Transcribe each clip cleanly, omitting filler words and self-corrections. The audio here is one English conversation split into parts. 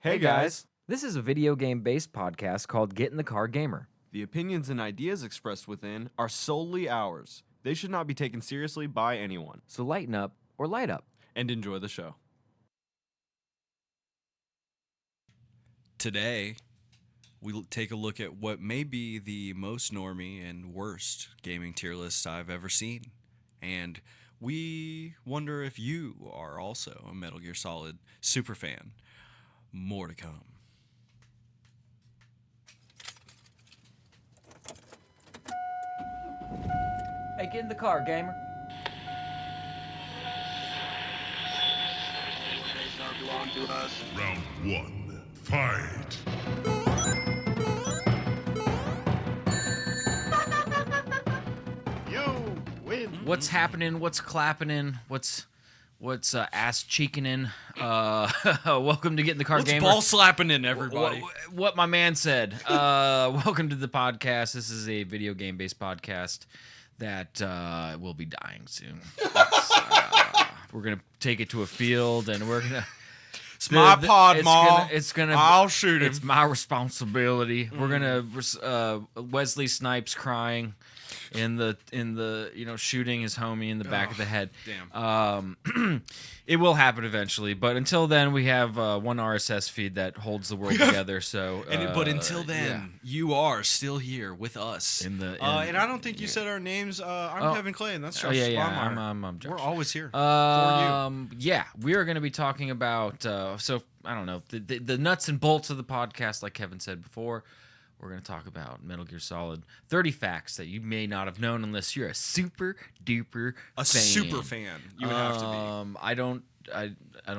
Hey guys! This is a video game-based podcast called Get in the Car Gamer. The opinions and ideas expressed within are solely ours. They should not be taken seriously by anyone. So lighten up or light up. And enjoy the show. Today, we'll take a look at what may be the most normie and worst gaming tier list I've ever seen. And we wonder if you are also a Metal Gear Solid superfan. More to come. Hey, get in the car, gamer. Round one, fight! You win. What's happening? What's clapping? What's ass cheeking? Welcome to Get in the Car What's Gamer. ball slapping in, everybody? What my man said. Welcome to the podcast. This is a video game based podcast that will be dying soon. We're gonna take it to a field, and we're gonna. It's my pod, Ma. It's gonna. I'll shoot him. It's my responsibility. We're gonna. Wesley Snipes crying in the shooting his homie in the back of the head. Damn. It will happen eventually, but until then, we have one RSS feed that holds the world together. So, But until then, you are still here with us. and I don't think you said our names. I'm Kevin Kclayy, and that's Josh LIVESTREAM. I'm Josh. We're always here. Yeah, we are going to be talking about. So I don't know the nuts and bolts of the podcast, like Kevin said before. We're going to talk about Metal Gear Solid 30 facts that you may not have known unless you're a super duper super fan. You would have to be. I don't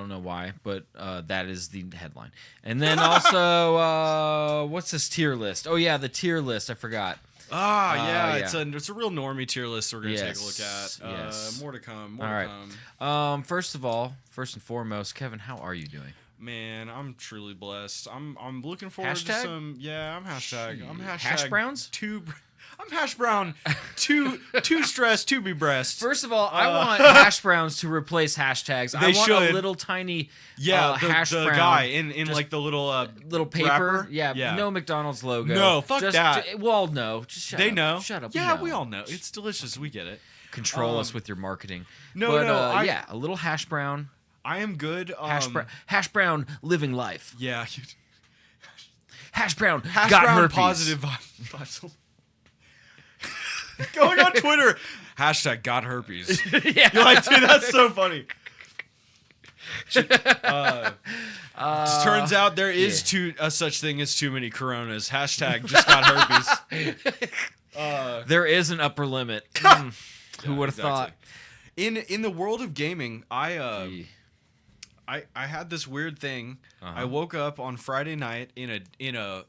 know why, but that is the headline. And then also, what's this tier list? Oh yeah, the tier list. I forgot. Yeah. It's a real normie tier list we're gonna take a look at. Yes. More to come. All right. First and foremost, Kevin, how are you doing? Man, I'm truly blessed. I'm looking forward Hashtag? to some. Yeah, I'm hashtag Hash browns? I'm hash brown. Too stressed to be breast. First of all, I want hash browns to replace hashtags. They I want should. a little tiny the hash brown guy in like the little little paper. wrapper. Yeah, no McDonald's logo. No, fuck that. Well, no, just shut They up. know. Shut up. Yeah, we all know. It's delicious. We get it. Control us with your marketing. No, yeah, a little hash brown. I am good. Hash brown living life. Yeah. Hash brown Hash got brown herpes. positive vibes. Going on Twitter. Hashtag got herpes. Yeah. You're like, dude, that's so funny. Turns out there is such thing as too many coronas. Hashtag just got herpes. There is an upper limit. Who would have thought? In the world of gaming, I had this weird thing. I woke up on Friday night in a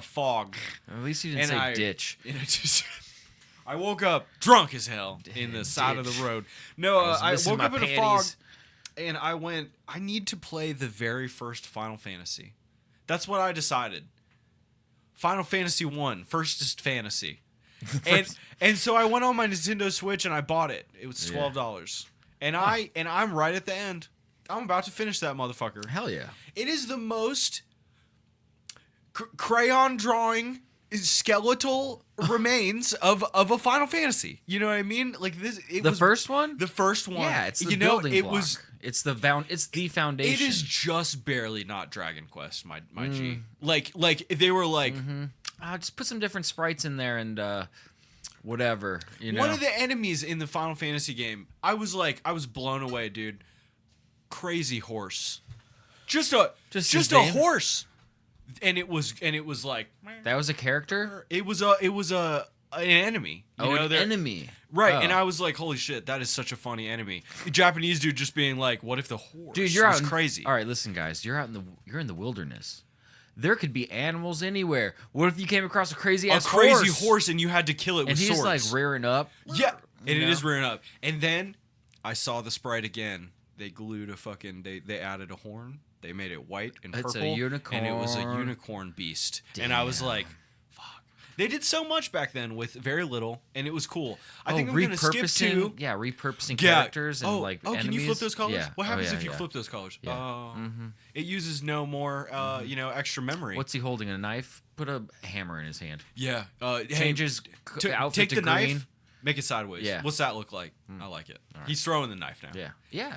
fog. At least you didn't say ditch. I woke up drunk as hell in the side of the road. No, I woke up in a fog, and I went, I need to play the very first Final Fantasy. That's what I decided. Final Fantasy 1, firstest fantasy. And so I went on my Nintendo Switch and I bought it. It was $12. And I'm right at the end. I'm about to finish that motherfucker. Hell yeah. It is the most crayon drawing skeletal remains of a Final Fantasy. You know what I mean? Like this. First one? The first one. Yeah, it's the building block. Was. It's the foundation. It is just barely not Dragon Quest, my G. Like they were like, just put some different sprites in there and whatever. You know. One of the enemies in the Final Fantasy game, I was blown away, dude. Crazy horse. Just a horse. And it was like that was a character. It was an enemy. An enemy, right? Oh. And I was like, "Holy shit, that is such a funny enemy." The Japanese dude just being like, "What if the horse?" Dude, you're was out crazy. All right, listen, guys, you're in the wilderness. there could be animals anywhere. What if you came across a crazy ass crazy horse and you had to kill it and with he's swords? like rearing up? Yeah, and You it know? is rearing up. And then I saw the sprite again. They glued a fucking. They added a horn. They made it white and It's a purple. unicorn. And it was a unicorn beast. And I was Damn. like, fuck. They did so much back then with very little, and it was cool. I think I'm gonna skip to. Yeah, repurposing characters and like can you flip enemies. those colors? Yeah. What happens yeah, if you yeah. flip those colors? Yeah. Oh, it uses no more, extra memory. What's he holding? A knife? Put a hammer in his hand. Yeah. Changes outfit take to the green. knife, make it sideways. Yeah. What's that look like? I like it. He's throwing the knife now. Yeah. Yeah.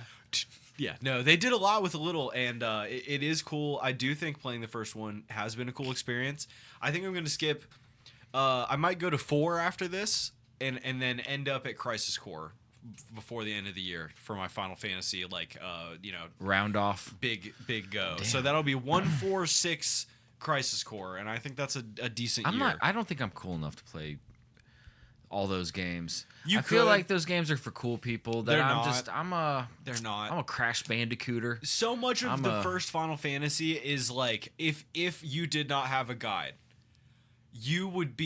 Yeah, no, they did a lot with a little, and it is cool. I do think playing the first one has been a cool experience. I think I'm going to skip. I might go to 4 after this, and then end up at Crisis Core before the end of the year for my Final Fantasy, Round off. big go. So that'll be 1, 4, 6 Crisis Core, and I think that's a decent I'm year. not. I don't think I'm cool enough to play all those games. You I feel could. like those games are for cool people. That They're I'm not. just. They're not. I'm a Crash Bandicooter. So much of I'm the a- first Final Fantasy is like if you did not have a guide, you would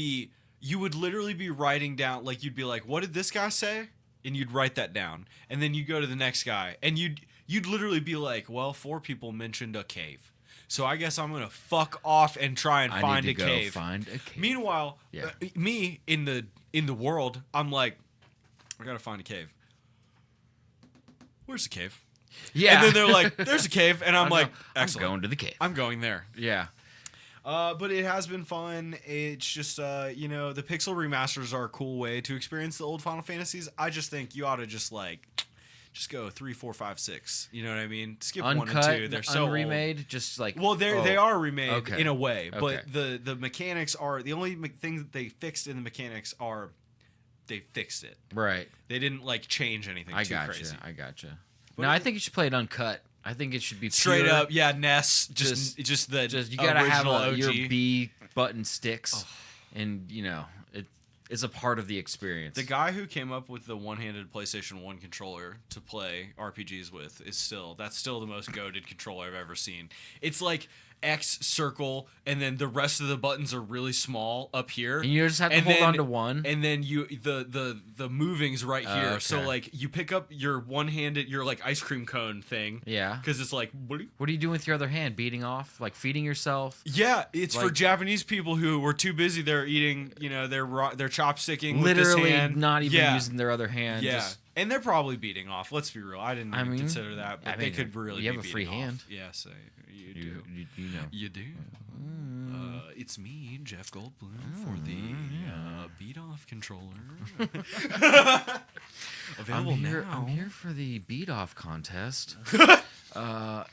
literally be writing down, like, you'd be like, what did this guy say? And you'd write that down. And then you go to the next guy and you'd literally be like, well, 4 people mentioned a cave. So I guess I'm going to fuck off and try and find need a to go cave. find a cave. Meanwhile, Yeah. Me in the world, I'm like, I got to find a cave. Where's the cave? Yeah. And then they're like, there's a cave. And I'm like, I'm excellent. going to the cave. I'm going there. Yeah. But it has been fun. It's just, the pixel remasters are a cool way to experience the old Final Fantasies. I just think you ought to just go 3, 4, 5, 6. You know what I mean? Skip 1 and 2. They're so old. unremade, just like. Well, they are remade okay. in a way, but Okay. the mechanics are the only thing that they fixed in the mechanics are they fixed it. Right. They didn't change anything I too gotcha. crazy. I gotcha. But No, I think you should play it uncut. I think it should be Straight pure. up, yeah, NES, just the Just you gotta have original OG. your B button sticks, and it's a part of the experience. The guy who came up with the one-handed PlayStation 1 controller to play RPGs with that's still the most goated controller I've ever seen. It's like X, circle, and then the rest of the buttons are really small up here. And you just have to hold on to one. And then the moving's right here. okay. So you pick up your one-handed, your ice cream cone thing. Yeah. Because it's like, bloop. What are you doing with your other hand? Beating off? Like feeding yourself? Yeah, it's for Like- Japanese people who were too busy. They're eating, they're chopsticking with Literally this hand. not even Yeah. using their other hand. Yeah, Just, and they're probably beating off. Let's be real. I didn't even mean, consider that, but I they mean, could really. you be have a free beating hand. Off. Yes, you do. you know. You do. It's me, Jeff Goldblum, for the beat off controller. Available I'm here, now. I'm here for the beat off contest. I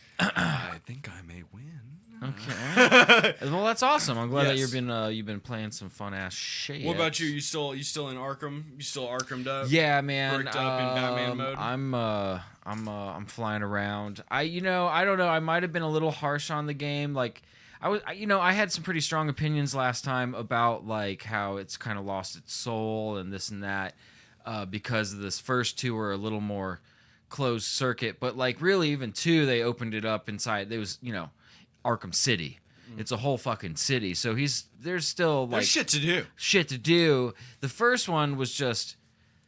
think I may win. Okay. Well, that's awesome. I'm glad that Yes. you've been playing some fun ass shit. What about you? You still in Arkham? You still Arkhamed up? Yeah, man. Bricked up in Batman mode? I'm flying around. I don't know. I might have been a little harsh on the game. Like I had some pretty strong opinions last time about how it's kind of lost its soul and this and that because this first 2 were a little more closed circuit. But really, even 2, they opened it up inside. There was Arkham City. It's a whole fucking city. So there's still There's shit to do. shit to do. The first one was just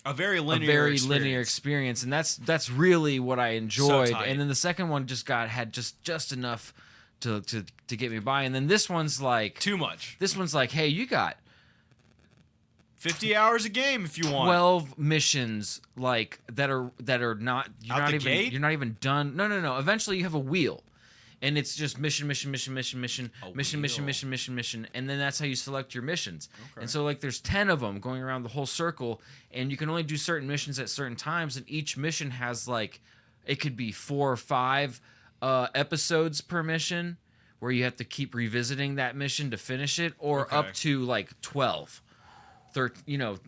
A very linear experience, and that's really what I enjoyed. tight. And then the second one had just enough to get me by. And then this one's like Too much. This one's like, hey, you got 50 hours a game if you want. 12 missions that are not Out the gate? you're not even done. No. Eventually you have a wheel. And it's just mission, and then that's how you select your missions. Okay. And so there's 10 of them going around the whole circle, and you can only do certain missions at certain times, and each mission has it could be 4 or 5 episodes per mission, where you have to keep revisiting that mission to finish it, or up to 12.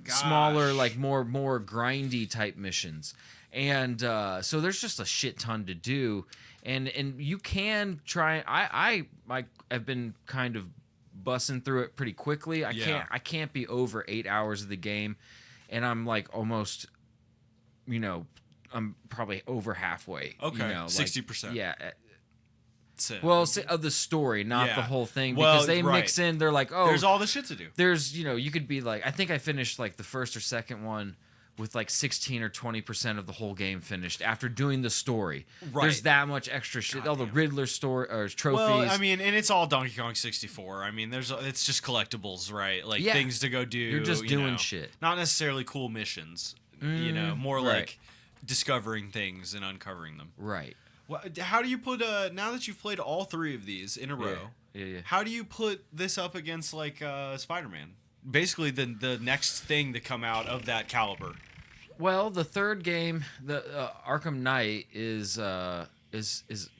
Smaller, more grindy type missions. And so there's just a shit ton to do. And you can try. I have been kind of bussing through it pretty quickly. I can't be over 8 hours of the game, and I'm almost, I'm probably over halfway. Okay, 60%. Yeah. Well, of the story, not Yeah. the whole thing, Well, because they right. mix in. They're like, oh, There's all the shit to do. there's you could be like, I think I finished like the first or second one with like 16 or 20% of the whole game finished after doing the story. Right. There's that much extra shit. All the Riddler story or trophies. Well, I mean, and it's all Donkey Kong 64. I mean, it's just collectibles, right? Like Yeah. things to go do. You're just you doing know. shit. Not necessarily cool missions. More right. like discovering things and uncovering them. Right. Well, how do you put now that you've played all 3 of these in a row? Yeah. How do you put this up against like Spider-Man? Basically, the next thing to come out of that caliber. Well, the third game, the Arkham Knight, is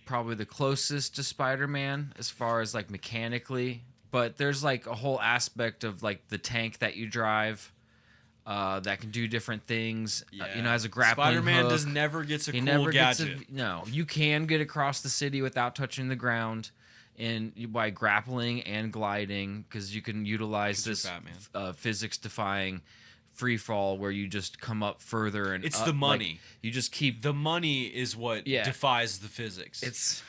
probably the closest to Spider-Man as far as like mechanically. But there's like a whole aspect of like the tank that you drive that can do different things. Has a grappling Spider-Man hook. never gets a He cool never gadget. no, you can get across the city without touching the ground, by grappling and gliding, because you can utilize this physics-defying free fall where you just come up further and It's up, the money. like, you just keep The money is what defies the physics. it's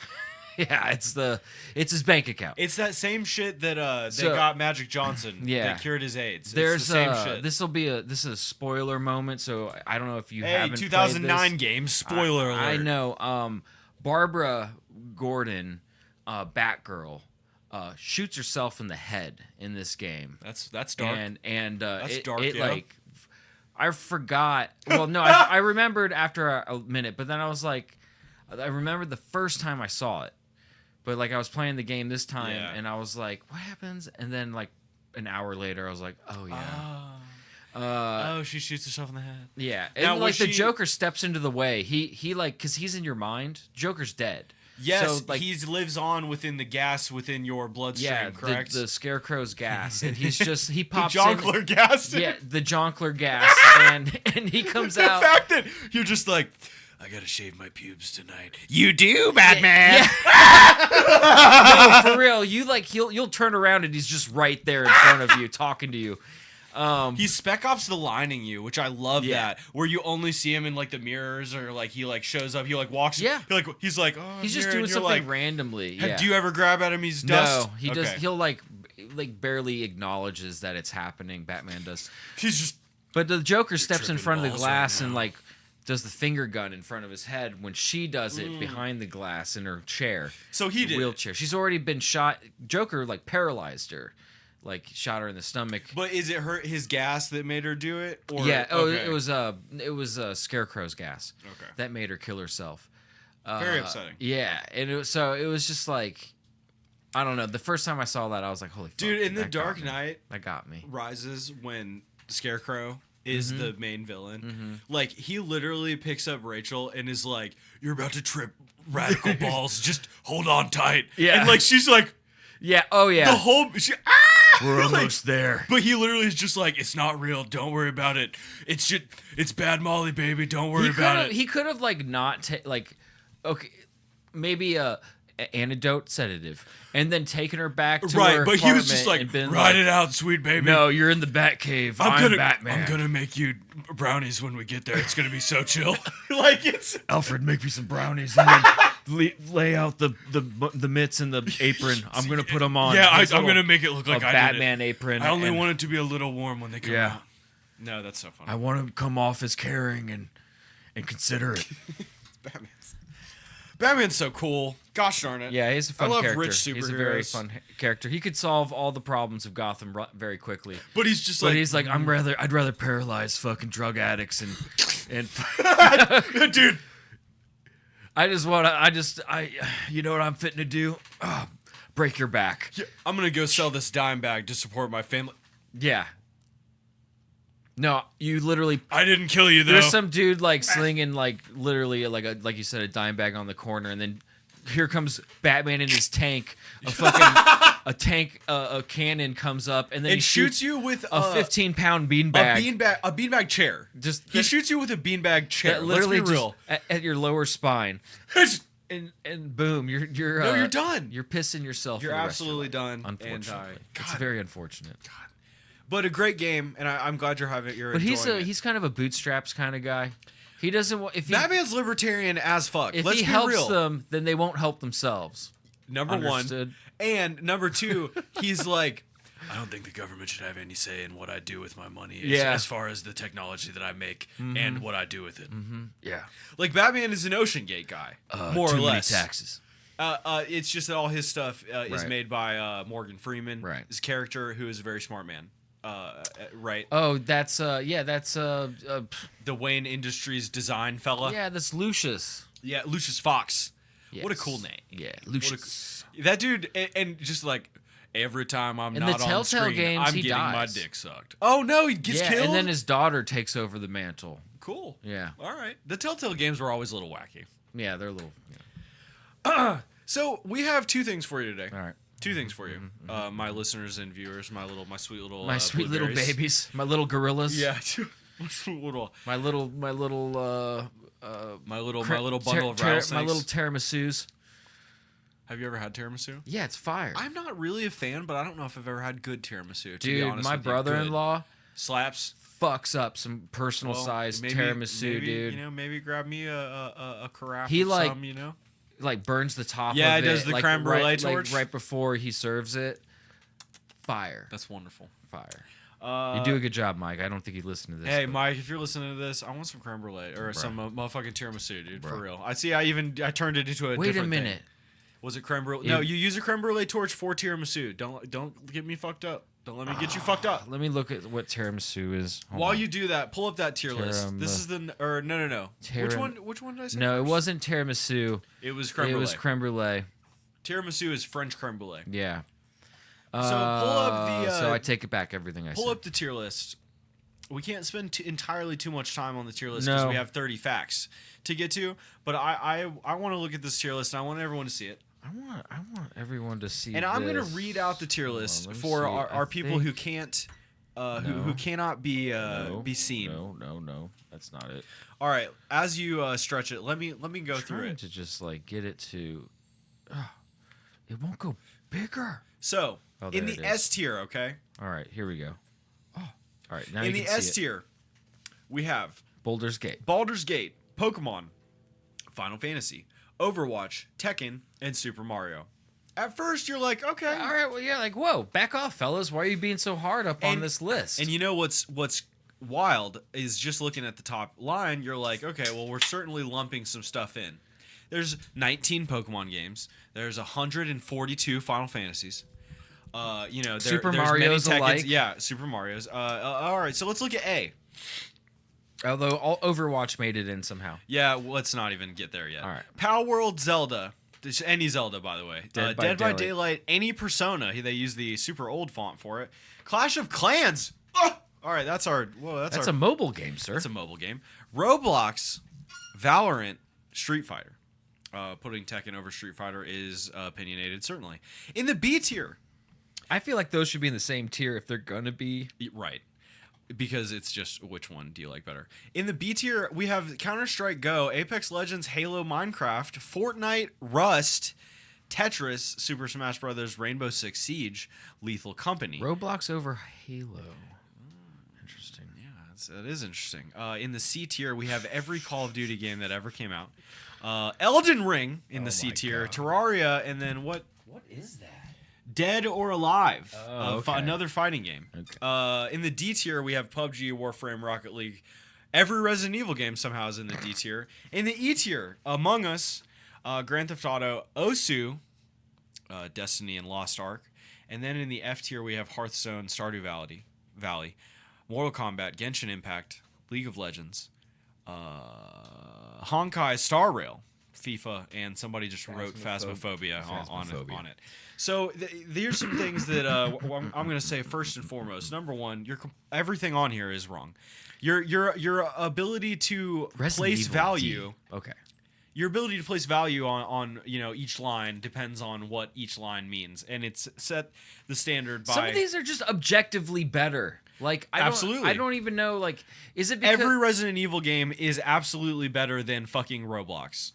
it's his bank account. It's that same shit that they So- got Magic Johnson Yeah. that cured his AIDS. There's it's the same shit. this is a spoiler moment, so I don't know if you Hey, haven't 2009 played this. game, spoiler alert. I know. Barbara Gordon, Batgirl, shoots herself in the head in this game. That's dark. And That's it, dark, it yeah. like I forgot. Well, no, I remembered after a minute, but then I was like, I remembered the first time I saw it, but like I was playing the game this time, and I was like, what happens? And then like an hour later, I was like, oh yeah. She shoots herself in the head. Yeah, and Now, like was the she- Joker steps into the way. He like, because he's in your mind. Joker's dead. Yes, so, like, he lives on within the gas within your bloodstream, correct? the Scarecrow's gas, and he pops Jonkler in. gas. Yeah, the Jonkler gas, and he comes The out. fact that you're just like, I gotta shave my pubes tonight. You do, Batman. No, for real. You like you'll turn around and he's just right there in front of you talking to you. He's Spec Ops the lining you, which I love Yeah. that. Where you only see him in like the mirrors, or like he like shows up, he like walks. Yeah. He's like, oh, He's just here," doing and you're something like, randomly. Yeah. Do you ever grab at him? He's dust. No, he does. Okay. He'll like barely acknowledges that it's happening. Batman does. He's just. But the Joker steps in tripping front of the balls glass right and now. like does the finger gun in front of his head when she does it behind the glass in her chair. So he did it. Wheelchair. She's already been shot. Joker like paralyzed her, like shot her in the stomach. But is it his gas that made her do it? Or, Yeah. Oh, okay. it was Scarecrow's gas. Okay. That made her kill herself. Very upsetting. Yeah, and it was just like, I don't know. The first time I saw that, I was like, holy fuck. Dude, in The that got Dark me. Knight That got me. Rises, when Scarecrow is the main villain, Mm-hmm. like he literally picks up Rachel and is like, "You're about to trip radical balls. Just hold on tight." Yeah. And like she's like, Yeah. Oh yeah. the whole We're like- almost there. But he literally is just like, "It's not real. Don't worry about it. It's bad Molly, baby. Don't worry about it." He could have like not like, okay, maybe a antidote sedative, and then taken her back to her But he was just apartment like, and been "Ride like, it out, sweet baby. No, you're in the Batcave. I'm Batman. I'm gonna make you brownies when we get there. It's gonna be so chill." Like it's. Alfred, make me some brownies and then lay out the mitts and the apron. I'm gonna put them on. Yeah, I'm His little- gonna make it look like a I Batman did it. apron. I only and want it to be a little warm when they come Yeah. out. No, that's so funny. I want to come off as caring and considerate. Batman's so cool. Gosh darn it. Yeah, he's a fun I love character. rich He's a very superheroes. fun character. He could solve all the problems of Gotham very quickly. But he's just But like, he's like, I'd rather paralyze fucking drug addicts and dude. you know what I'm fitting to do? Break your back. I'm gonna go sell this dime bag to support my family. Yeah. No, you literally. I didn't kill you though. There's some dude like slinging like literally like you said, a dime bag on the corner, and then here comes Batman in his tank. A cannon comes up, and then and he shoots you with a 15-pound beanbag. a beanbag chair. He shoots you with a beanbag chair. That literally Let's be real. just at your lower spine. And boom, you're you're done. You're pissing yourself. You're for the rest of your absolutely life, done. Unfortunately, And, it's God. very unfortunate. But a great game, and I'm glad you're having. You're But enjoying it. he's kind of a bootstraps kind of guy. He doesn't want if he Batman's libertarian as fuck. if Let's he be helps real. them, then they won't help themselves. Number Understood. one. And number two, he's like, I don't think the government should have any say in what I do with my money as far as the technology that I make and what I do with it. Yeah. Like, Batman is an Ocean Gate guy, more too or less. many taxes. It's just that all his stuff is Right. made by Morgan Freeman, Right. his character, who is a very smart man. Right. Oh, that's the Wayne Industries design fella. that's Lucius. Yeah, Lucius Fox. Yes. What a cool name. Yeah, Lucius. That dude, and just like every time I'm In not the on Telltale screen, games, I'm he getting my dies. dick sucked. Oh no, he gets killed. And then his daughter takes over the mantle. Cool. Yeah. All right. The Telltale games were always a little wacky. Yeah, they're a little. So we have two things for you today. All right. Two things for you, my listeners and viewers, my sweet little My sweet little blueberries. babies, my little gorillas. Yeah, my sweet little My little bundle of rattlesnakes. my little tiramisus. Have you ever had tiramisu? Yeah, it's fire. I'm not really a fan, but I don't know if I've ever had good tiramisu. To be Dude, honest my with you. brother-in-law Good. Slaps. fucks up some personal sized tiramisu, maybe, dude. You know, maybe grab me a carafe. He of like- some, you know. Like burns the top Yeah, of he it. does the like, creme brulee right, torch. Like right before he serves it. Fire. That's wonderful. Fire. You do a good job, Mike. I don't think you listen to this. Hey, but- Mike, if you're listening to this, I want some creme brulee or some motherfucking tiramisu, dude. For Bruh. real. I see. I turned it into a. Wait a different minute. Thing. Was it creme brulee? Yeah. No, you use a creme brulee torch for tiramisu. Don't get me fucked up. Don't let me get you fucked up. Let me look at what tiramisu is. Hold While on. you do that, pull up that tier list. This is the no. Which one did I say? No, it first? wasn't tiramisu. It was creme It brulee. was creme brulee. Tiramisu is French creme brulee. Yeah. So pull up the. so I take it back everything I Pull said. up the tier list. We can't spend entirely too much time on the tier list because No. we have 30 facts to get to. But I want to look at this tier list and I want everyone to see it. I want everyone to see. And I'm gonna this. read out the tier Hold on, list let me for see. our I people who think- can't, No. who cannot be No, be seen. No, that's not it. All right, as you stretch it, let me go through Trying it. to just like get it to. It won't go bigger. So Oh, in there the it is. S tier, okay. All right, here we go. Oh, all right. Now In you the can S see it. tier, we have Boulder's Gate. Baldur's Gate, Pokemon, Final Fantasy, Overwatch, Tekken, and Super Mario. At first, you're like, okay. All right, well, yeah, like, whoa, back off, fellas. Why are you being so hard up on And- this list? And you know what's wild is just looking at the top line, you're like, okay, well, we're certainly lumping some stuff in. There's 19 Pokemon games. There's 142 Final Fantasies. Super there's Mario's many Tekkens. alike? Yeah, Super Mario's. All right, so let's look at A. Although Overwatch made it in somehow. Yeah, let's not even get there yet. All right. Power World Zelda. Any Zelda, by the way. Dead by Dead by Daylight. Daylight. Any Persona. They use the super old font for it. Clash of Clans. Oh! All right, that's our. Whoa, That's a mobile game, sir. That's a mobile game. Roblox, Valorant, Street Fighter. Putting Tekken over Street Fighter is opinionated, certainly. In the B tier, I feel like those should be in the same tier if they're gonna be. right, because it's just which one do you like better. In the B tier, we have Counter-Strike Go, Apex Legends, Halo, Minecraft, Fortnite, Rust, Tetris, Super Smash Bros., Rainbow Six Siege, Lethal Company. Roblox over Halo. Interesting. Yeah, that is interesting. In the C tier, we have every Call of Duty game that ever came out. Elden Ring in the C my tier, God. Terraria, and then what? What is that? Dead or Alive, Oh, okay. another fighting game. Okay. In the D tier, we have PUBG, Warframe, Rocket League. Every Resident Evil game somehow is in the D tier. In the E tier, Among Us, Grand Theft Auto, Osu, Destiny, and Lost Ark. And then in the F tier, we have Hearthstone, Stardew Valley, Mortal Kombat, Genshin Impact, League of Legends, Honkai Star Rail, FIFA, and somebody just wrote Phasmophobia on it. So here's some things that I'm going to say first and foremost. Number one, everything on here is wrong. Your ability to Resident place Evil value. D. Okay. Your ability to place value on each line depends on what each line means, and it's set the standard by Some of these are just objectively better. Like Absolutely. I don't even know. Like, is it because every Resident Evil game is absolutely better than fucking Roblox.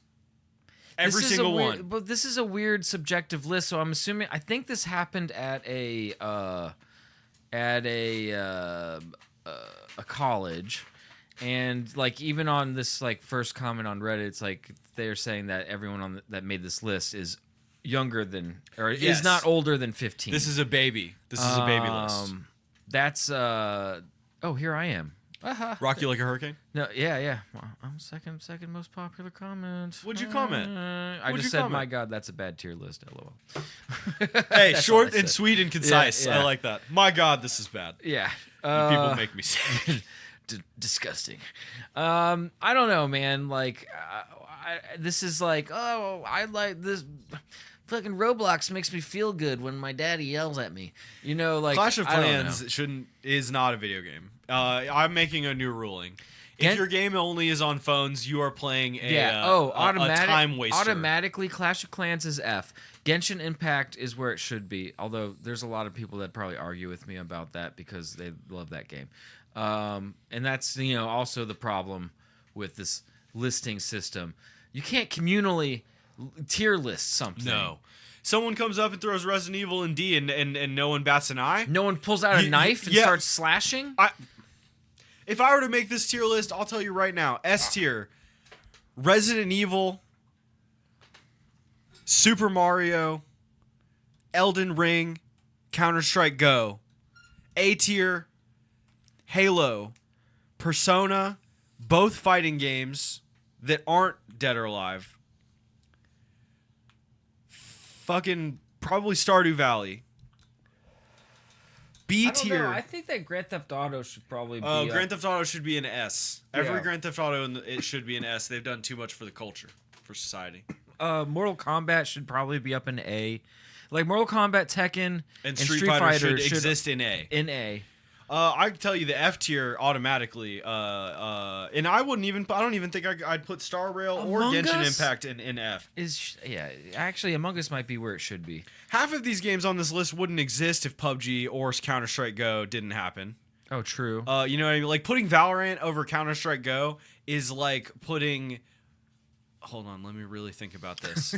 Every this is single a weird, one. But this is a weird subjective list, so I'm assuming. I think this happened at a college, and like even on this like first comment on Reddit, it's like they're saying that everyone that made this list is younger than, or Yes. is not older than 15. This is a baby. This is a baby list. That's oh, here I am. Rock you like a hurricane? No, yeah. Well, I'm second most popular comment. What'd you comment? I What'd just you said, comment? my God, that's a bad tier list. LOL. Hey, That's short all I and said. sweet and concise. Yeah. I like that. My God, this is bad. Yeah. You people make me sick. Disgusting. I don't know, man. Like, this is like, oh, I like this. Fucking Roblox makes me feel good when my daddy yells at me. You know, like Clash of I don't know. Clans is not a video game. I'm making a new ruling. If Gen- your game only is on phones, you are playing a a time waster. Automatically, Clash of Clans is F. Genshin Impact is where it should be. Although there's a lot of people that probably argue with me about that because they love that game. And that's also the problem with this listing system. You can't communally tier list something. No. Someone comes up and throws Resident Evil in D and no one bats an eye. No one pulls out a knife and yeah. starts slashing. If I were to make this tier list, I'll tell you right now. S tier, Resident Evil, Super Mario, Elden Ring, Counter-Strike Go. A tier, Halo, Persona, both fighting games that aren't Dead or Alive. Fucking probably Stardew Valley. B tier. I think that Grand Theft Auto should probably be. Grand Theft Auto should be an S. Every Yeah. Grand Theft Auto it should be an S. They've done too much for the culture, for society. Mortal Kombat should probably be up in A. Like Mortal Kombat, Tekken, And Street Fighter should exist in A. In A. I can tell you the F tier automatically. And I don't even think I'd put Star Rail or Among Genshin Us? Impact in F. Actually, Among Us might be where it should be. Half of these games on this list wouldn't exist if PUBG or Counter-Strike Go didn't happen. Oh, true. You know what I mean? Like putting Valorant over Counter-Strike Go is like putting. Hold on, let me really think about this.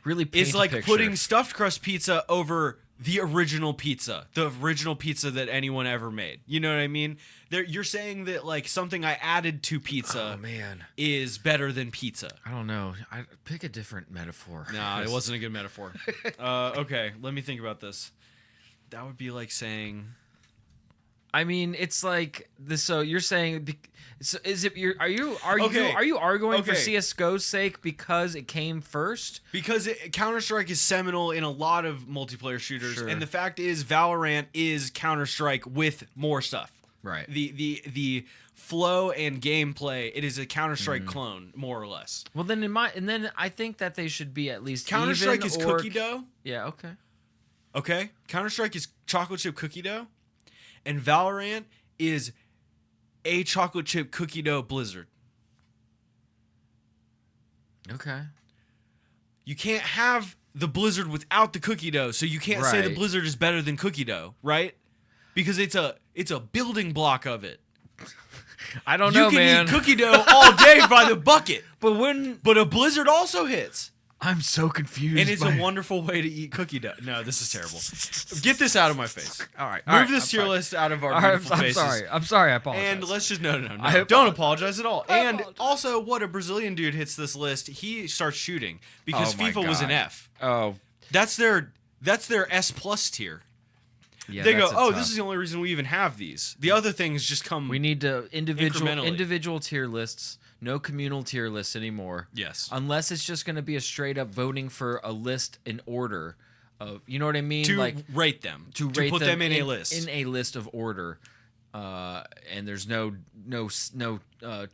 Really, paint It's a like picture. putting stuffed crust pizza over the original pizza that anyone ever made. You know what I mean? You're saying that like something I added to pizza Oh man, is better than pizza. I don't know. I pick a different metaphor. No, it wasn't a good metaphor. Okay, let me think about this. That would be like saying. I mean, it's like this. So you're saying, is it? Are you Okay. arguing for Okay. CS:GO's sake because it came first? Because Counter-Strike is seminal in a lot of multiplayer shooters, Sure. and the fact is Valorant is Counter-Strike with more stuff. Right. The flow and gameplay, it is a Counter-Strike clone, more or less. Well, then then I think that they should be at least Counter-Strike even is or- cookie dough. Yeah. Okay. Okay? Counter-Strike is chocolate chip cookie dough, and Valorant is a chocolate chip cookie dough blizzard. Okay. You can't have the blizzard without the cookie dough, so you can't say the Right. blizzard is better than cookie dough, right? Because it's a building block of it. I don't You know, can man. eat cookie dough all day by the bucket, but but a blizzard also hits. I'm so confused. And it's a wonderful way to eat cookie dough. No, this is terrible. Get this out of my face. All right. Move this tier list out of our beautiful faces. I'm sorry. I apologize. And let's just no. I Don't apologize at all. I And apologize. also, what a Brazilian dude hits this list, he starts shooting because Oh my FIFA was an God. F. Oh. That's their S plus tier. Yeah, They go, that's a oh, tough- this is the only reason we even have these. The other things just come. We need to Incrementally. individual tier lists. No communal tier lists anymore. Yes. Unless it's just going to be a straight up voting for a list in order of, you know what I mean? to like rate them. to to rate put them in a list. in a list of order. And there's no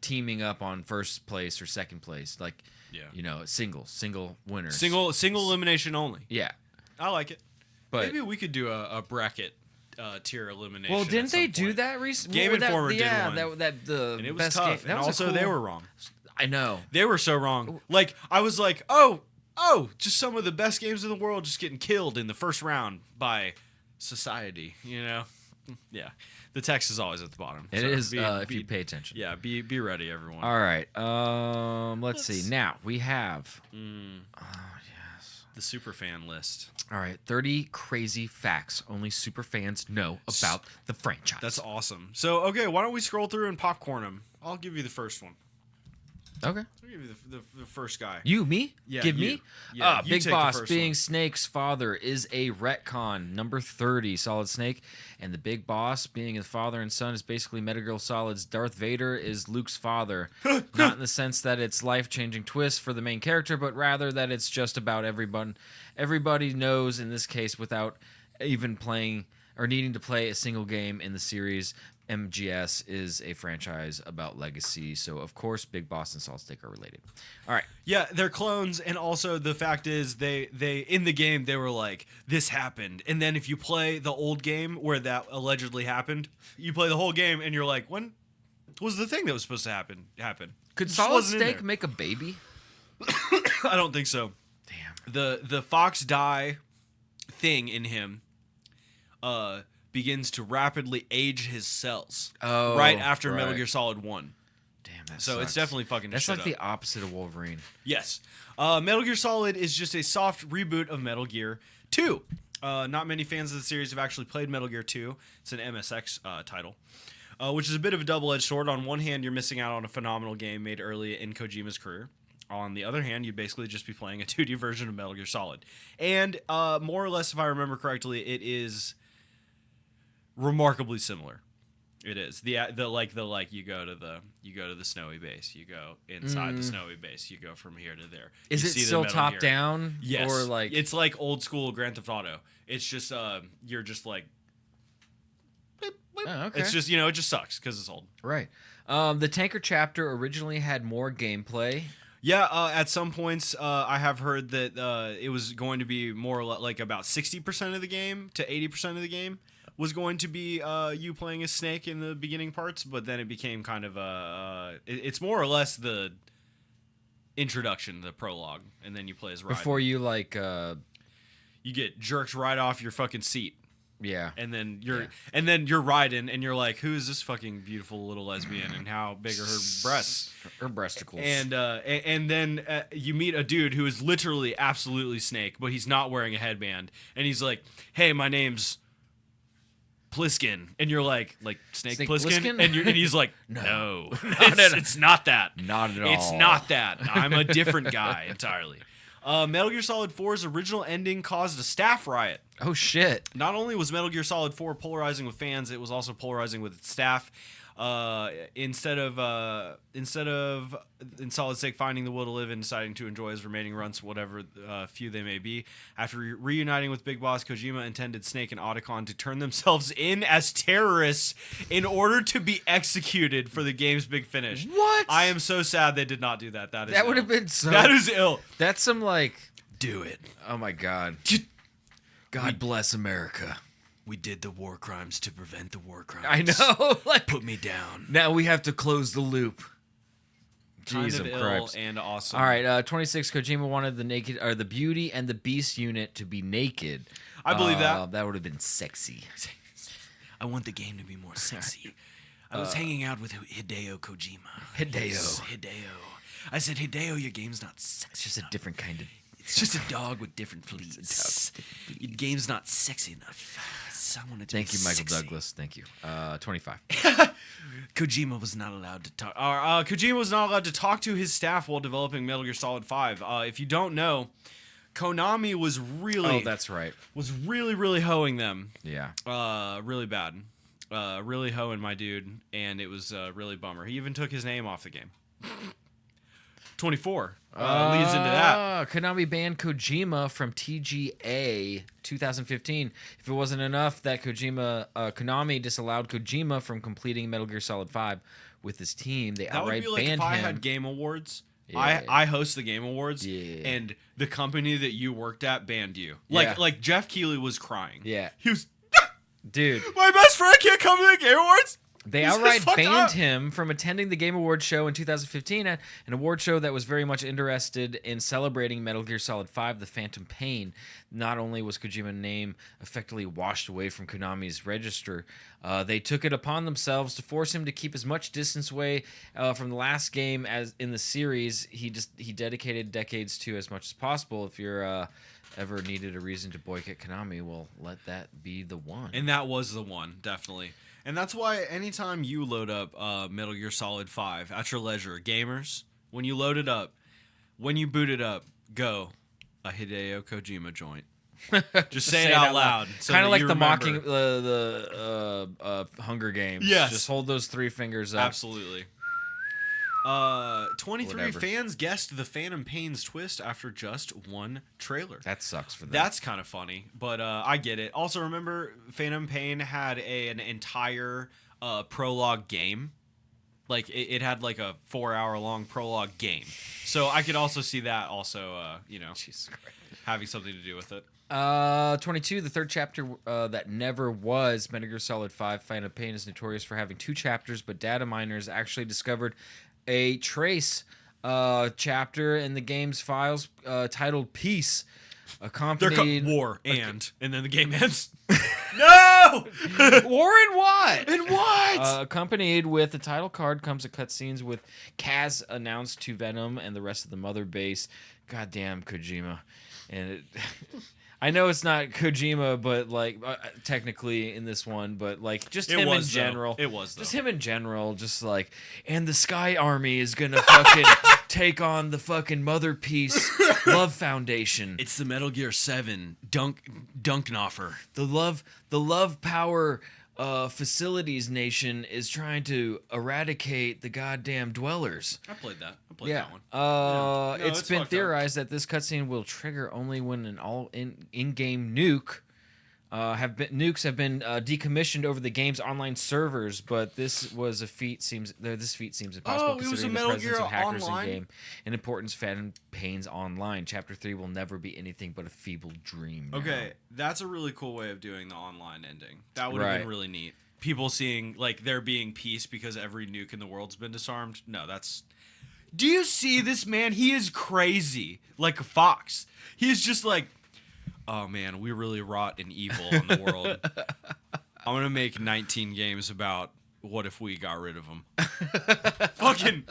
teaming up on first place or second place. Like, Yeah. single winners. Single elimination only. Yeah. I like it. But Maybe we could do a bracket tier elimination. well, at didn't they some do point. that recently? Game Informer did one. That the And it was best tough. game. And also, they were wrong. I know. They were so wrong. Like, I was like, oh, just some of the best games in the world just getting killed in the first round by society, you know? Yeah. The text is always at the bottom. It so is if you pay attention. Yeah, be ready, everyone. All right. Let's see. Now we have. The super fan list. All right. 30 crazy facts only super fans know about the franchise. That's awesome. So, okay, why don't we scroll through and popcorn them? I'll give you the first one. Okay. I'll give you the first guy. You, me? Yeah, Give you. me? Yeah, you Big take the Boss first being one. Snake's father is a retcon, number 30, Solid Snake. And the Big Boss being his father and son is basically Metal Gear Solid's Darth Vader is Luke's father. Not in the sense that it's life-changing twist for the main character, but rather that it's just about everyone. Everybody knows, in this case, without even playing or needing to play a single game in the series, MGS is a franchise about legacy, so of course Big Boss and Solid Snake are related. All right. Yeah, they're clones, and also the fact is they in the game they were like, this happened, and then if you play the old game where that allegedly happened, you play the whole game and you're like, when was the thing that was supposed to happen? Could It just Solid wasn't in Snake there. make a baby? I don't think so. Damn. The Fox die thing in him begins to rapidly age his cells right after Metal right. Gear Solid 1. Damn, that So sucks. it's definitely fucking That's shit like up. the opposite of Wolverine. Yes. Metal Gear Solid is just a soft reboot of Metal Gear 2. Not many fans of the series have actually played Metal Gear 2. It's an MSX title, which is a bit of a double-edged sword. On one hand, you're missing out on a phenomenal game made early in Kojima's career. On the other hand, you'd basically just be playing a 2D version of Metal Gear Solid. And more or less, if I remember correctly, it is remarkably similar. It is the you go to the snowy base, you go inside the snowy base, you go from here to there. Is You it see the still Metal top Gear. down? Yes, Or like it's like old school Grand Theft Auto. It's just you're just like, beep, beep. Oh, okay. It's just it just sucks because it's old. right. The Tanker chapter originally had more gameplay. Yeah, at some points I have heard that it was going to be more like about 60% of the game to 80% of the game was going to be you playing as Snake in the beginning parts, but then it became kind of it's more or less the introduction, the prologue, and then you play as Raiden. Before you You get jerked right off your fucking seat, yeah. and then you're Raiden, and you're like, who is this fucking beautiful little lesbian, and how big are her breasts? Her breasticles. And then you meet a dude who is literally absolutely Snake, but he's not wearing a headband, and he's like, hey, my name's Pliskin, and you're like Snake Pliskin? Pliskin? And he's like, no, at all. it's not that. Not at It's all. not that. I'm a different guy entirely. Metal Gear Solid 4's original ending caused a staff riot. Oh shit. Not only was Metal Gear Solid 4 polarizing with fans, it was also polarizing with its staff. Instead of in Solid Snake finding the will to live and deciding to enjoy his remaining runs, whatever few they may be, after reuniting with Big Boss, Kojima intended Snake and Otacon to turn themselves in as terrorists in order to be executed for the game's big finish. What? I am so sad they did not do that. That That would ill. have been so. That is ill. That's some like. Do it. Oh my god. God bless America. We did the war crimes to prevent the war crimes. I know. Like Put me down. now we have to close the loop. Kind Jesus of ill Christ. and awesome. All right, 26. Kojima wanted the Beauty and the Beast unit to be naked. I believe that. That would have been sexy. I want the game to be more sexy. I was hanging out with Hideo Kojima. Hideo. I said, Hideo, your game's not sexy. It's just a different kind of. It's just a dog with different fleas. Your game's not sexy enough. I want it to Thank be you, Michael sexy. Douglas. Thank you. 25. Kojima was not allowed to talk. Kojima was not allowed to talk to his staff while developing Metal Gear Solid 5. If you don't know, Konami was really Oh, that's right. really hoeing them. Yeah. Really bad. Really hoeing my dude, and it was really bummer. He even took his name off the game. 24 leads into that. Konami banned Kojima from TGA 2015. If it wasn't enough that Konami disallowed Kojima from completing Metal Gear Solid 5 with his team, they That would outright be like banned if I him. had Game Awards. Yeah. I host the Game Awards, Yeah. and the company that you worked at banned you. Yeah. Like Jeff Keighley was crying. Yeah. He was, Dude, my best friend can't come to the Game Awards. they This is outright fucked banned up. him from attending the Game Awards show in 2015, an award show that was very much interested in celebrating Metal Gear Solid 5, The Phantom Pain. Not only was Kojima's name effectively washed away from Konami's register, they took it upon themselves to force him to keep as much distance away from the last game as in the series. He dedicated decades to as much as possible. If you're ever needed a reason to boycott Konami, well, let that be the one. And that was the one, definitely. And that's why anytime you load up Metal Gear Solid 5 at your leisure, gamers, when you load it up, when you boot it up, go a Hideo Kojima joint. Just say it out loud. So kind of like you the remember. mocking Hunger Games. Yes. Just hold those 3 fingers up. Absolutely. 23 Whatever. fans guessed the Phantom Pain's twist after just one trailer. That sucks for them. That's kind of funny, but I get it. Also, remember, Phantom Pain had an entire prologue game. Like, it had like a 4-hour-long prologue game. So I could also see that also, Jesus Christ. having something to do with it. 22, the third chapter that never was Metal Gear Solid 5 Phantom Pain is notorious for having 2 chapters, but data miners actually discovered a trace chapter in the game's files titled Peace, accompanied... War, and then the game ends. No! War in what? And what? Accompanied with the title card comes a cutscenes with Kaz announced to Venom and the rest of the Mother Base. Goddamn Kojima. And it... I know it's not Kojima, but like technically in this one, but like just him in general. It was though. Just him in general, just like, and the Sky Army is gonna fucking take on the fucking Mother Peace Love Foundation. It's the Metal Gear 7 Dunknoffer. The Love Power Facilities Nation is trying to eradicate the goddamn dwellers. I played that. I played that one. No, it's it's been fucked up. theorized that this cutscene will trigger only when an in-game nuke nukes have been decommissioned over the game's online servers, but this feat seems impossible it was considering a the Metal presence Gear of hackers Online? in game and importance Phantom Pain's online. Chapter 3 will never be anything but a feeble dream. now. Okay, that's a really cool way of doing the online ending. That would have Right. been really neat. People seeing like there being peace because every nuke in the world's been disarmed. No, that's. Do you see this man? He is crazy, like a fox. He is just like, oh man, we really wrought an evil in the world. I'm gonna make 19 games about what if we got rid of them. Fucking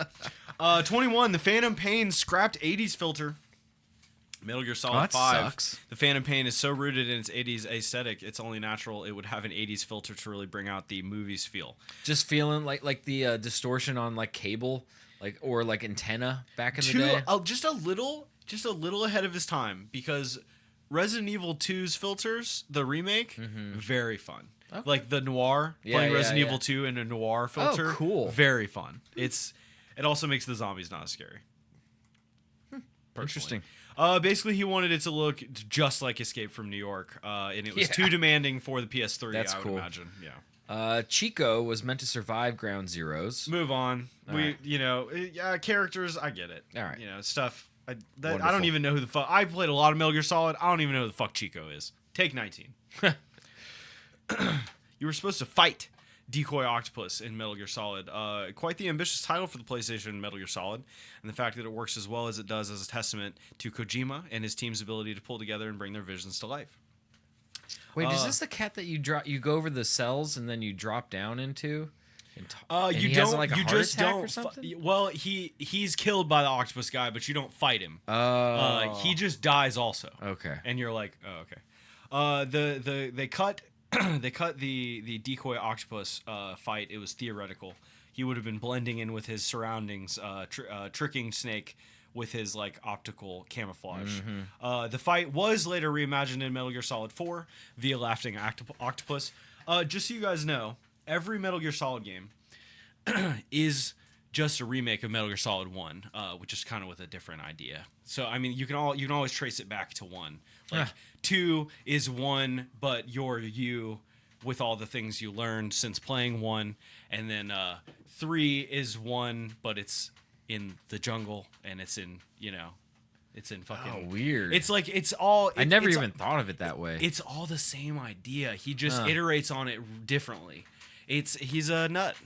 21. The Phantom Pain scrapped 80s filter. Metal Gear Solid that 5. sucks. The Phantom Pain is so rooted in its 80s aesthetic, it's only natural it would have an 80s filter to really bring out the movie's feel. Just feeling like the distortion on like cable, or like antenna back in the day. Just a little ahead of his time, because Resident Evil 2's filters, the remake, very fun. Okay. Like the noir, playing Resident Evil 2 in a noir filter. Oh, cool. Very fun. It also makes the zombies not as scary. Interesting. Basically, he wanted it to look just like Escape from New York, and it was too demanding for the PS3. That's I would cool. imagine. Yeah. Chico was meant to survive Ground Zeroes. Move on. All Characters. I get it. All right. Stuff. I Wonderful. don't even know who the fuck. I played a lot of Metal Gear Solid. I don't even know who the fuck Chico is. Take 19. You were supposed to fight Decoy Octopus in Metal Gear Solid. Quite the ambitious title for the PlayStation Metal Gear Solid, and the fact that it works as well as it does is a testament to Kojima and his team's ability to pull together and bring their visions to life. Wait, is this the cat that you drop? You go over the cells and then you drop down into? And You he don't. has, like, a you heart just attack don't. or something? Well, he's killed by the octopus guy, but you don't fight him. Oh. He just dies also. Okay. And you're like, oh, okay. They cut the decoy octopus fight. It was theoretical. He would have been blending in with his surroundings, tricking Snake with his like optical camouflage. The fight was later reimagined in Metal Gear Solid 4 via Laughing Octopus. Just so you guys know, every Metal Gear Solid game is just a remake of Metal Gear Solid 1, which is kind of with a different idea. So I mean, you can always trace it back to 1. Like 2 is 1, but you're you with all the things you learned since playing 1, and then 3 is 1, but it's in the jungle and it's in it's in fucking. Oh, weird. It's like it's all. I never even thought of it that way. It's all the same idea. He just iterates on it differently. He's a nut.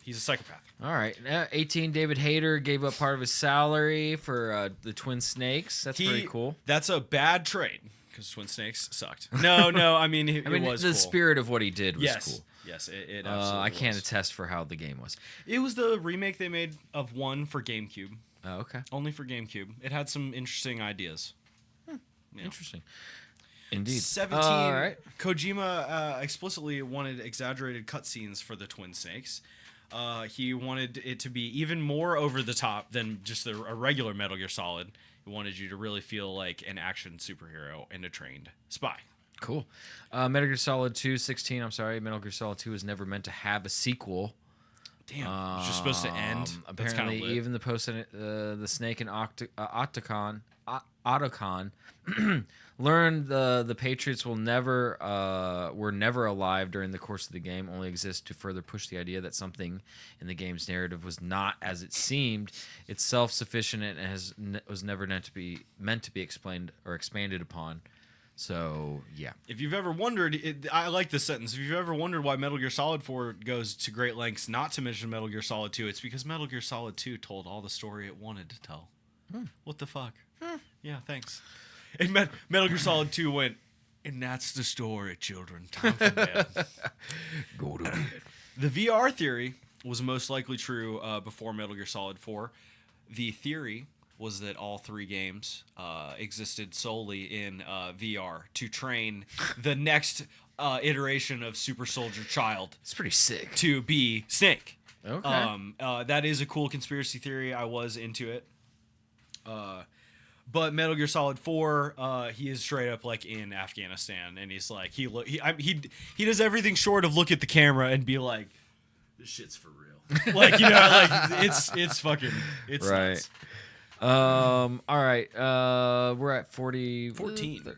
He's a psychopath. All right. 18, David Hayter gave up part of his salary for the Twin Snakes. That's pretty cool. That's a bad trade because Twin Snakes sucked. No. I mean, it was the cool. spirit of what he did was cool. Yes, it absolutely I can't was. attest for how the game was. It was the remake they made of 1 for GameCube. Oh, okay. Only for GameCube. It had some interesting ideas. Yeah. Interesting. Indeed. 17. All right. Kojima explicitly wanted exaggerated cutscenes for the Twin Snakes. He wanted it to be even more over the top than just a regular Metal Gear Solid. He wanted you to really feel like an action superhero and a trained spy. Cool. Metal Gear Solid 2, 16. I'm sorry. Metal Gear Solid 2 was never meant to have a sequel. Damn, it's just supposed to end. That's Apparently, kinda lit. even the Snake and Otacon learned the Patriots were never alive during the course of the game. Only exist to further push the idea that something in the game's narrative was not as it seemed. It's self-sufficient and was never meant to be explained or expanded upon. So, yeah. If you've ever wondered, I like this sentence. If you've ever wondered why Metal Gear Solid 4 goes to great lengths not to mention Metal Gear Solid 2, it's because Metal Gear Solid 2 told all the story it wanted to tell. What the fuck? Yeah, thanks. And Metal Gear Solid 2 went, and that's the story, children. Time for bed. Go to bed. The VR theory was most likely true before Metal Gear Solid 4. The theory was that all three games existed solely in VR to train the next iteration of Super Soldier Child. It's pretty sick. To be Snake. Okay. That is a cool conspiracy theory. I was into it. But Metal Gear Solid 4, he is straight up like in Afghanistan, and he's like he does everything short of look at the camera and be like, this shit's for real. Like, you know, like it's fucking right. nuts. All right. We're at 14.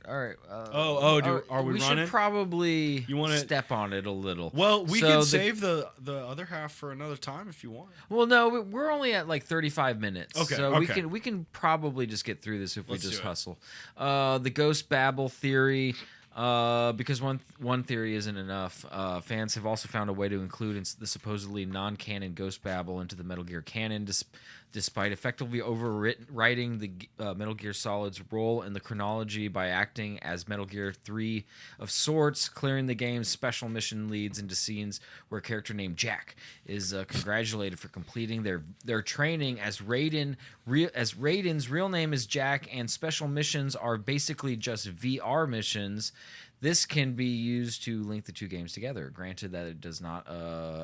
All right. Are we running? Should probably You wanna- step on it a little. Well, we So can the- save the other half for another time if you want. Well, no, we're only at like 35 minutes. Okay, So okay. we can probably just get through this if Let's we just do it. hustle. The Ghost Babel theory. Because one theory isn't enough. Fans have also found a way to include the supposedly non-canon Ghost Babel into the Metal Gear canon, despite effectively overwriting the Metal Gear Solid's role in the chronology by acting as Metal Gear 3 of sorts, clearing the game's special mission leads into scenes where a character named Jack is congratulated for completing their training as Raiden's real name is Jack, and special missions are basically just VR missions. This can be used to link the two games together. Granted that it does not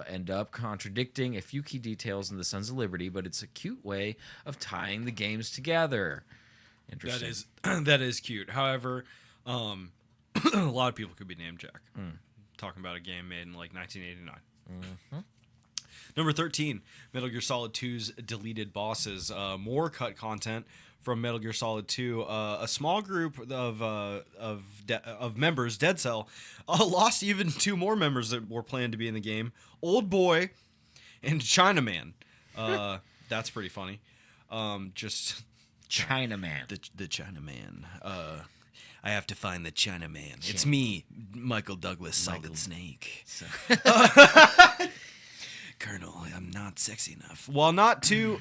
end up contradicting a few key details in the Sons of Liberty, but it's a cute way of tying the games together. Interesting. That is cute. However, a lot of people could be named Jack. Talking about a game made in like 1989. Number 13, Metal Gear Solid 2's deleted bosses. More cut content from Metal Gear Solid 2. A small group of members, Dead Cell, lost even two more members that were planned to be in the game. Old Boy and Chinaman. That's pretty funny. Just Chinaman. the Chinaman. I have to find the Chinaman. It's me, Michael Douglas, Solid Snake. Colonel, I'm not sexy enough. While not too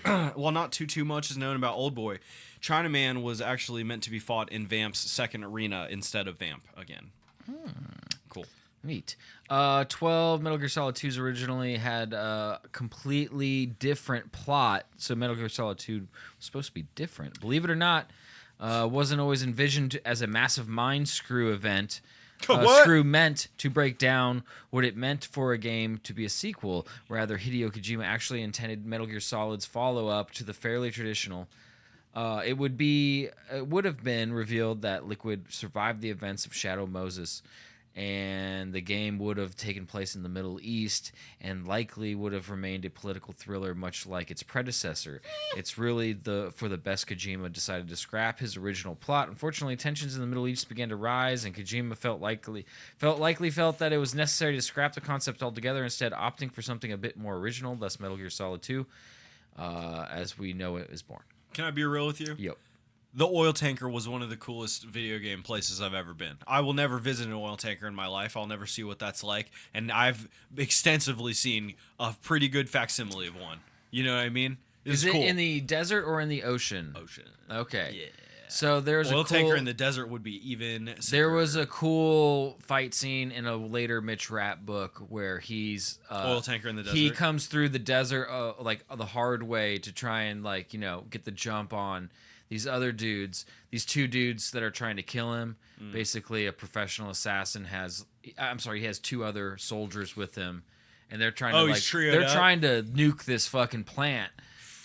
much is known about Old Boy, Chinaman was actually meant to be fought in Vamp's second arena instead of Vamp again. Cool. Neat. 12 Metal Gear Solid 2s originally had a completely different plot. So Metal Gear Solid 2 was supposed to be different. Believe it or not, wasn't always envisioned as a massive mind screw event. Screw meant to break down what it meant for a game to be a sequel. Rather, Hideo Kojima actually intended Metal Gear Solid's follow-up to the fairly traditional. It would have been revealed that Liquid survived the events of Shadow Moses, and the game would have taken place in the Middle East and likely would have remained a political thriller much like its predecessor. It's really for the best Kojima decided to scrap his original plot. Unfortunately, tensions in the Middle East began to rise, and Kojima felt that it was necessary to scrap the concept altogether, instead opting for something a bit more original, thus Metal Gear Solid 2, as we know it is born. Can I be real with you? Yep. The oil tanker was one of the coolest video game places I've ever been. I will never visit an oil tanker in my life. I'll never see what that's like. And I've extensively seen a pretty good facsimile of one. You know what I mean? Is it cool. in the desert or in the ocean? Ocean? Okay. Yeah. So there's Oil a cool, tanker in the desert would be even sicker. There was a cool fight scene in a later Mitch Rapp book where he's oil tanker in the desert. He comes through the desert like the hard way to try and get the jump on these other dudes, these two dudes that are trying to kill him. Basically, a professional assassin he has two other soldiers with him, and they're trying Oh, to he's trioed they're up? trying to nuke this fucking plant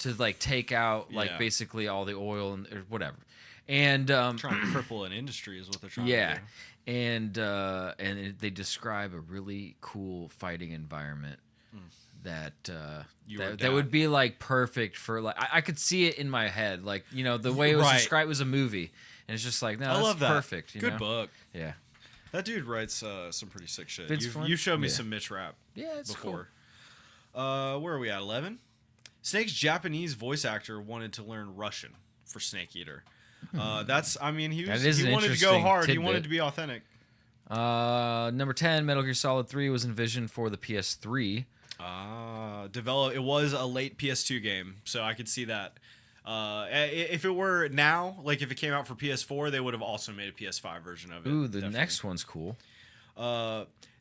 to like take out like Yeah. basically all the oil and or whatever. And Trying to cripple an industry is what they're trying to do. and they describe a really cool fighting environment that You were that down. would be like perfect for like I could see it in my head, like the way it was Right. described was a movie, and it's just like no, I that's love that. perfect. Good know? book. Yeah, That dude writes some pretty sick shit. Vince Vaughn? You showed me Yeah. some Mitch rap yeah, it's before. Where are we at? 11. Snake's Japanese voice actor wanted to learn Russian for Snake Eater. That's I mean he That is he an wanted to go interesting hard. He tidbit. wanted to be authentic. cool. Number 10, Metal Gear Solid 3 was envisioned for the PS3. It was a late PS2 game, so I could see that. If it were now, like if it came out for PS4, they would have also made a PS5 version of it. Ooh, the definitely. next one's cool.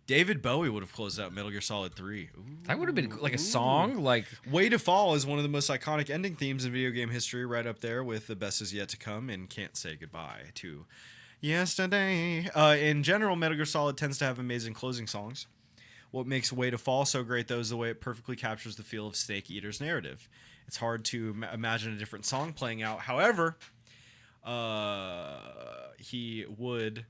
David Bowie would have closed out Metal Gear Solid 3. Ooh. That would have been like a song, like Way to Fall is one of the most iconic ending themes in video game history, right up there with The Best Is Yet to Come and Can't Say Goodbye to Yesterday. In general, Metal Gear Solid tends to have amazing closing songs. What makes Way to Fall so great, though, is the way it perfectly captures the feel of Snake Eater's narrative. It's hard to imagine a different song playing out. However, he would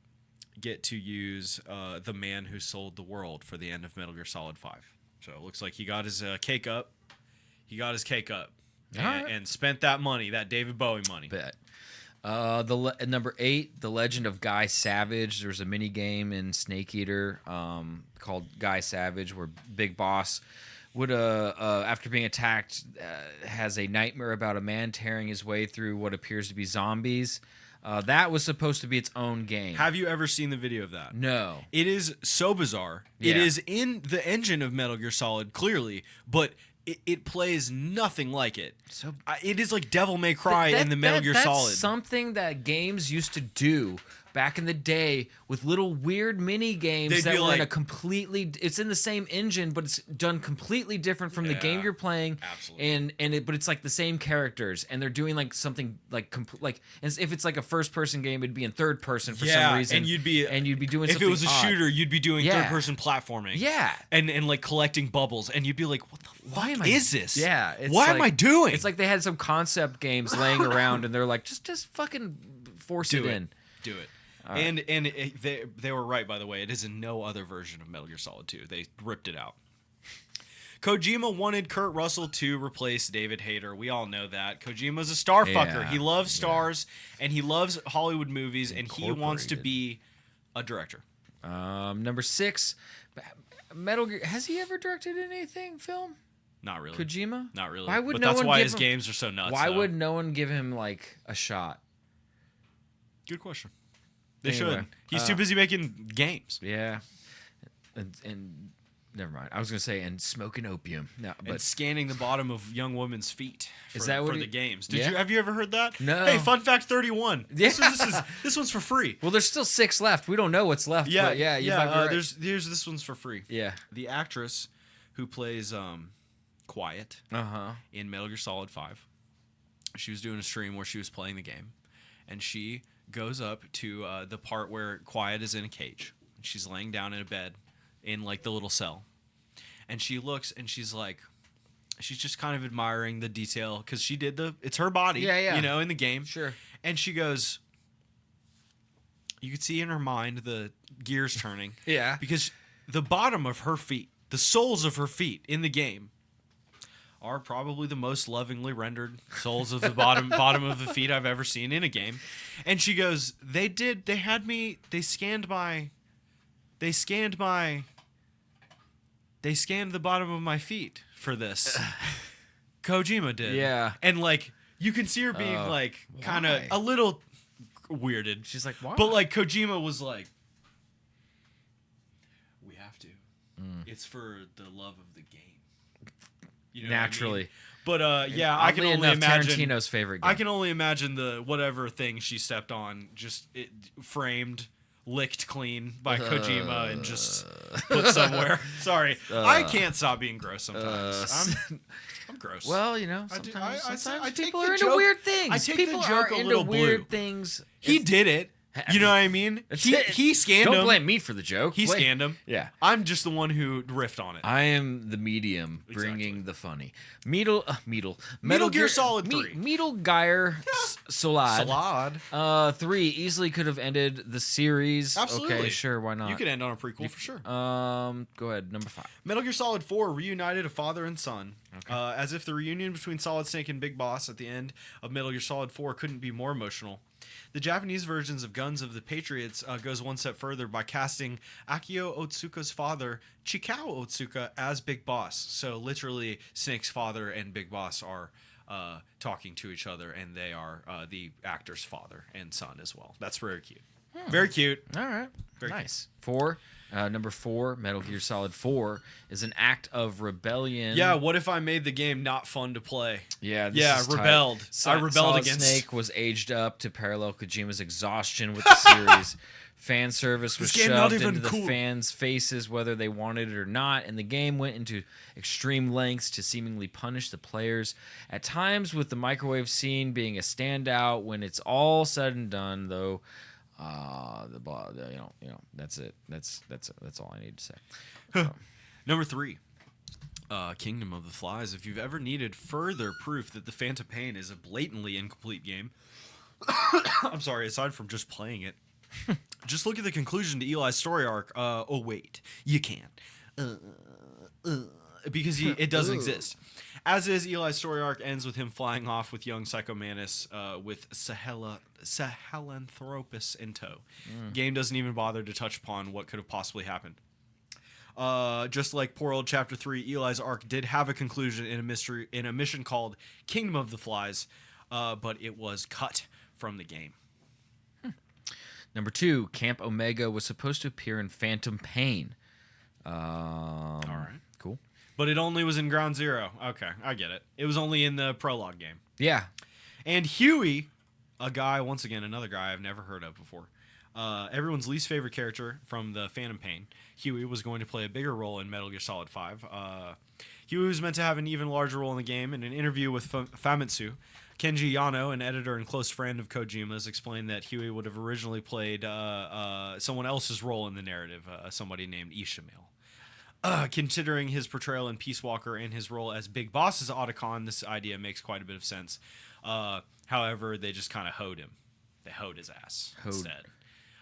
get to use The Man Who Sold the World for the end of Metal Gear Solid 5. So it looks like he got his cake up. He got his cake up and spent that money, that David Bowie money. bet. Number 8, The Legend of Guy Savage. There's a mini game in Snake Eater called Guy Savage, where Big Boss would after being attacked has a nightmare about a man tearing his way through what appears to be zombies. That was supposed to be its own game. Have you ever seen the video of that? No. It is so bizarre. It Yeah. is in the engine of Metal Gear Solid, clearly, but it plays nothing like it. So It is like Devil May Cry in the Metal Gear that's Solid. something that games used to do back in the day with little weird mini games They'd that be were in a like- completely. It's in the same engine, but it's done completely different from the game Yeah, you're playing. absolutely. But it's like the same characters, and they're doing like something like as if it's like a first person game, it'd be in third person for some reason. and you'd be doing if something it was a odd. shooter, you'd be doing Yeah. third person platforming. Yeah. and like collecting bubbles, and you'd be like, "What the fuck is this? Yeah, it's what am like- I doing?" It's like they had some concept games laying around, and they're like, just fucking force do it it, in. do it. They were right, by the way. It is in no other version of Metal Gear Solid 2. They ripped it out. Kojima wanted Kurt Russell to replace David Hayter. We all know that. Kojima's a star fucker. Yeah, He loves stars, and he loves Hollywood movies, and he wants to Incorporated. be a director. Number 6, Metal Gear. Has he ever directed anything film? Not really. Kojima? Not really. Why would but no that's one why give his him- games are so nuts. Why though. would no one give him like a shot? Good question. They Anyway, should. He's too busy making games. Yeah, and never mind. I was gonna say and smoking opium. No, And but scanning the bottom of young women's feet for, Is that what for he- the games. Yeah. Have you ever heard that? No. Hey, fun fact 31. Yeah. This one's for free. well, there's still 6 left. We don't know what's left. Yeah, but yeah, you might be right. there's this one's for free. Yeah. The actress who plays Quiet in Metal Gear Solid 5. She was doing a stream where she was playing the game, and she goes up to the part where Quiet is in a cage. She's laying down in a bed in like the little cell, and she looks and she's like, she's just kind of admiring the detail because she did it's her body, Yeah. you know, in the game. Sure. And she goes, you could see in her mind the gears turning. Yeah. Because the bottom of her feet, the soles of her feet in the game, are probably the most lovingly rendered soles of the bottom of the feet I've ever seen in a game. And she goes, they scanned the bottom of my feet for this. Kojima did. Yeah. And like you can see her being like kind of why? a little weirded. She's like, why? But like Kojima was like, we have to. It's for the love of the game. You know what I mean? Naturally. But yeah, I can Oddly only enough, imagine Tarantino's favorite game. I can only imagine the whatever thing she stepped on, just framed, licked clean by Kojima and just put somewhere. Sorry, I can't stop being gross sometimes. I'm gross. Well, you know, I do- sometimes, I sometimes take people the are into joke- weird things. I take the people joke are a into little weird blue. things. he did it. You know what I mean? He scanned him. Don't blame me for the joke. He scanned him. Yeah. I'm just the one who riffed on it. I am the medium bringing the funny. Metal Gear Solid 3. Metal Gear Solid. Solid. 3 easily could have ended the series. Absolutely. Okay, sure, why not? You could end on a prequel for sure. Go ahead, number 5. Metal Gear Solid 4 reunited a father and son. Okay. As if the reunion between Solid Snake and Big Boss at the end of Metal Gear Solid 4 couldn't be more emotional. The Japanese versions of Guns of the Patriots goes one step further by casting Akio Otsuka's father, Chikao Otsuka, as Big Boss. So literally, Snake's father and Big Boss are talking to each other, and they are the actor's father and son as well. That's very cute. Very cute. All right. Very nice. 4. Number 4, Metal Gear Solid 4 is an act of rebellion. Yeah, what if I made the game not fun to play? Yeah, rebelled. I rebelled Solid against Snake was aged up to parallel Kojima's exhaustion with the series. Fan service was shoved into the fans' faces whether they wanted it or not, and the game went into extreme lengths to seemingly punish the players. At times, with the microwave scene being a standout, when it's all said and done, though. That's it. That's all I need to say. So. Number 3, Kingdom of the Flies. If you've ever needed further proof that the Phantom Pain is a blatantly incomplete game, I'm sorry, aside from just playing it, just look at the conclusion to Eli's story arc. Oh wait, you can't, because it doesn't exist. As is, Eli's story arc ends with him flying off with young Psycho Mantis with Sahelanthropus in tow. Game doesn't even bother to touch upon what could have possibly happened. Just like poor old Chapter 3, Eli's arc did have a conclusion in a mission called Kingdom of the Flies, but it was cut from the game. Number 2, Camp Omega was supposed to appear in Phantom Pain. All right. Cool. But it only was in Ground Zero. Okay, I get it. It was only in the prologue game. Yeah. And Huey, another guy I've never heard of before. Everyone's least favorite character from the Phantom Pain. Huey was going to play a bigger role in Metal Gear Solid 5. Huey was meant to have an even larger role in the game. In an interview with Famitsu, Kenji Yano, an editor and close friend of Kojima's, explained that Huey would have originally played someone else's role in the narrative, somebody named Ishmael. Considering his portrayal in Peace Walker and his role as Big Boss's Otacon, this idea makes quite a bit of sense. However, they just kind of hoed him. They hoed his ass instead.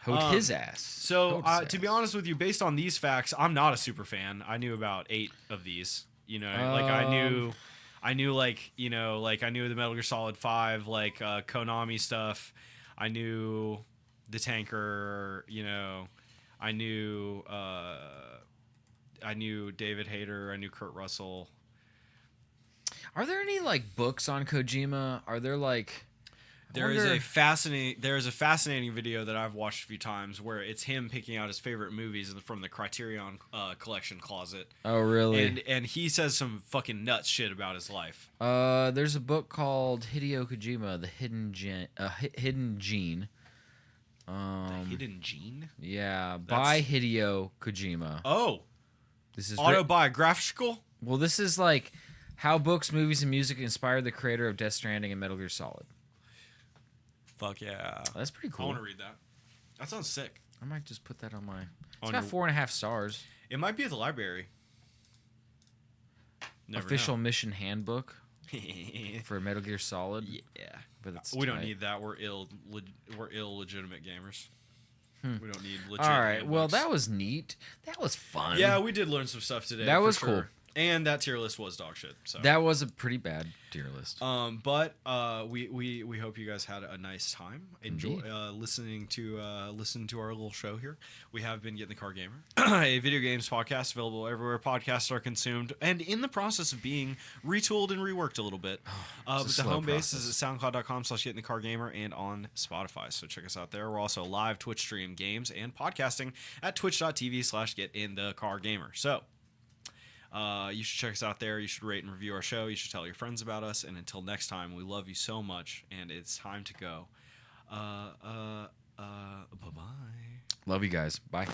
Hoed his ass. So, to be honest with you, based on these facts, I'm not a super fan. I knew about 8 of these. You know, I knew I knew the Metal Gear Solid 5, Konami stuff. I knew the tanker. I knew David Hayter. I knew Kurt Russell. Are there any books on Kojima? Are there There is a fascinating video that I've watched a few times where it's him picking out his favorite movies from the Criterion collection closet. Oh, really? And he says some fucking nuts shit about his life. There's a book called Hideo Kojima, The Hidden Gene. The Hidden Gene? Yeah, by Hideo Kojima. Oh. This is autobiographical? Well, this is how books, movies, and music inspired the creator of Death Stranding and Metal Gear Solid. Fuck yeah. That's pretty cool. I want to read that. That sounds sick. I might just put that on my... It's got 4.5 stars. It might be at the library. Official mission handbook for Metal Gear Solid. Yeah. But it's we don't need that. We're illegitimate gamers. We don't need legit All right. handbooks. Well, that was neat. That was fun. Yeah, we did learn some stuff today. That was sure. cool. And that tier list was dog shit. So that was a pretty bad tier list. But we hope you guys had a nice time. Enjoy listening to our little show here. We have been Getting the Car Gamer, a video games podcast available everywhere podcasts are consumed, and in the process of being retooled and reworked a little bit. But the home base is at soundcloud.com/gettingthecargamer and on Spotify. So check us out there. We're also live Twitch stream games and podcasting at twitch.tv/gettinthecargamer. So. You should check us out there. You should rate and review our show. You should tell your friends about us. And until next time, we love you so much. And it's time to go. Bye-bye. Love you guys. Bye.